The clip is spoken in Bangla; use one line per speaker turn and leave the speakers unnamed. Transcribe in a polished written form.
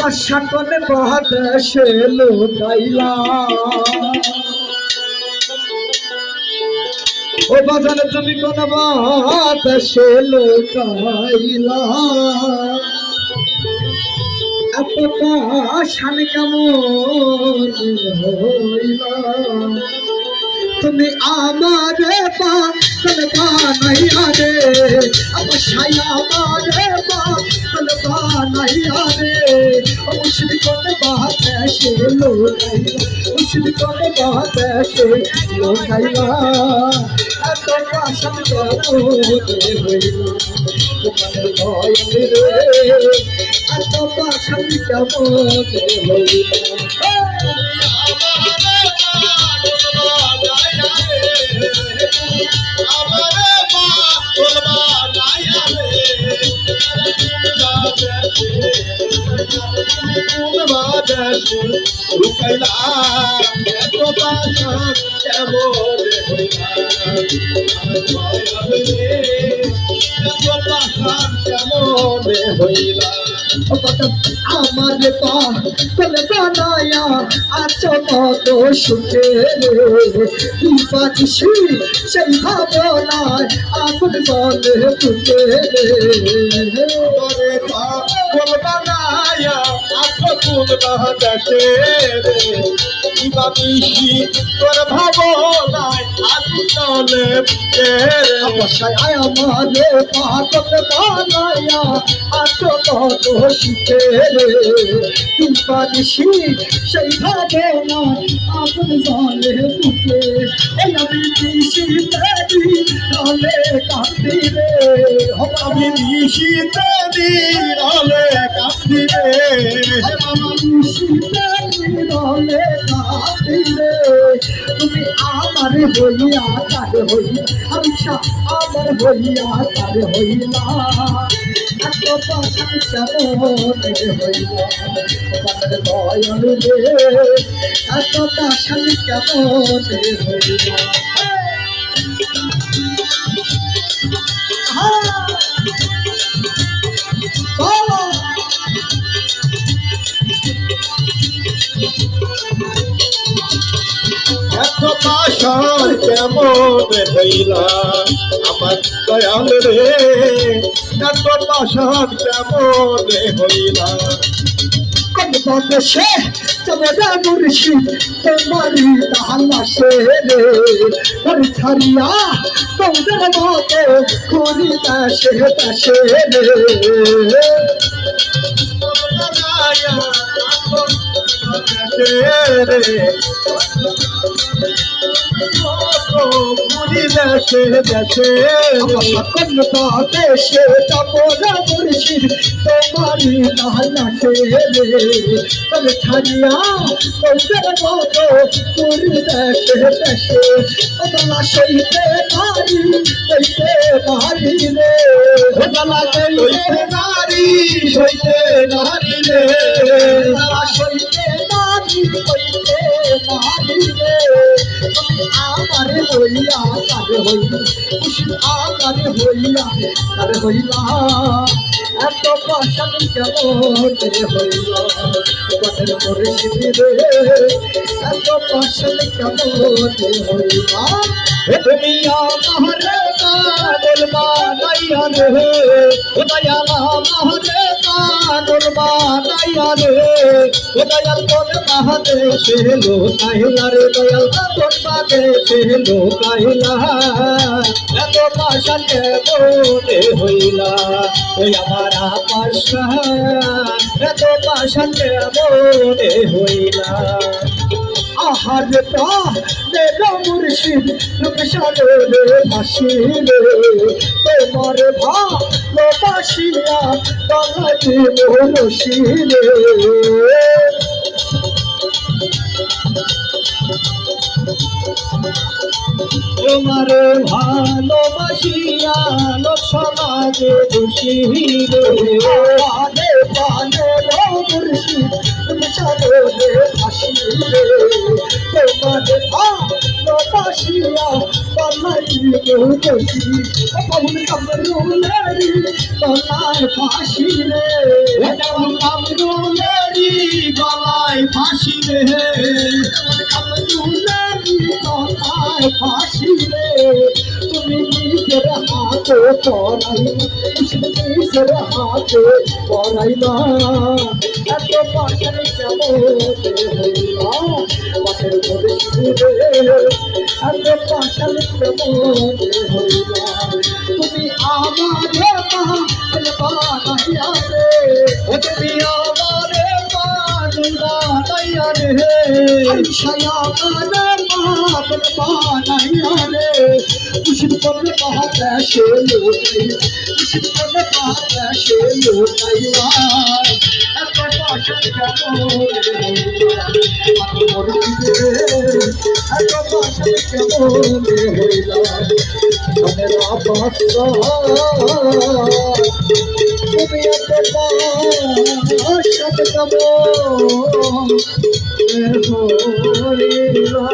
সকল বাতাসে লুকাইলা ও বাজান তুমি কোন বাতাসে লুকাইলা এতটা শান কেমন হইলা তুমি আমারে পাগল বানাইয়া রে আমার সাইয়া আমারে পাগল বানাইয়া রে মুশকিল কোন বাতাসে লুকাইলা মুশকিল কোন বাতাসে লুকাইলা এত শান কেমন হইলা তোমার দয়াল রে এত শান কেমন হইলা
রুকাইলা এত বাসন কেমন হইলা
আমার পাগল বানায়া আছো কত সুখে কি পাচ্ছি সেই ভাবনায় আগুন বলে তুকে
তোরে পাগল বানায়া আছো কোন বাতাসে দিবানিশি তোর ভাবনায় আগুন বলে তুকে
অবশ্যই আমারে পাগল বানায়া আছো কত সুখে কি পাচ্ছি সেই ভাবনায় আগুন বলে তুকে এই আমি দিশিতে দিলে কাঁদি রে
আমি নিশিতে দিলে কাঁদি রে
তুমি আমার হইয়া তার হইয়া আচ্ছা আমার হইয়া তার হইলা এত পাশান কেমন হইলা তোমার দয়াল রে এত পাশান কেমন হইলা
এত বাসন কেমন হইলা আমার দয়াল রে এত বাসন কেমন হইলা
কোন বাতাসে তোমরা মুর্শিদ তোমারি তাহালাসে রে ঘর ছাড়িয়া তোমাদের মতো করি দাসে দাসে রে
দেশে দেশে
কোন বাতাসে তোমরা মুর্শিদ তোমারি তাহালাসে রে ঘর ছাড়িয়া তোমাদের মতো করি দাসে দাসে ওদলা সইতে নারী সইতে নারী রে ওদলা সইতে নারী
সইতে নারী রে
সইতে নারী সইতে নারী রে আমার হইয়া তার হইলা আমার হইয়া তার হইলা এত পাশান কেমন হইলা পথের পরিস্থিতি রে এত পাশান কেমন হইলা
তুমি আমার পাগল বানাইয়া রে দয়াল আমার পাগল বানাইয়া রে দয়াল কোন বাদেশে লোকাইলা রে দয়াল কোন বাদেশে লোকাইলা এত পাশান কেমন হইলা ওই আমার পাশা এত পাশান কেমন হইলা
আহার মেরা মুর্শিদ রূপসারে ভাসিলে তোমার ভালোবাসিয়া বাঙালি রসিলে
তোমার ভালোবাসিয়া লোক সমাজে বসিলে
পানে পানে মুর্শিদ রূপসারে ভাসিলে তোমার ভালোবাসিয়া বাঙালি কেউ দোষী পাবন কামরুলেরি গলায় ফাঁসি রে
যেমন কামরুলেরি গলায় ফাঁসি রে
কামরুলেরি গলায় ফাঁসি রে তুমি নিজের হাতে পড়াই নিজের হাতে পড়াই না এত পাশের কেমন হইলা পাশের করে এত পাশের কেমন হইলা তুমি আমার বানাইয়া রে
তুমি আমারে পাগল বানাইয়া রে
शयान पागल बनाया रे मुझे पर बात ऐसे लोटाई मुझे पर बात ऐसे लोटाई यार ऐसा पागल क्या बोले मोर की ऐसा पागल क्या बोले मेरा बादशाह তুমি এত পাশাদ কবো হইলা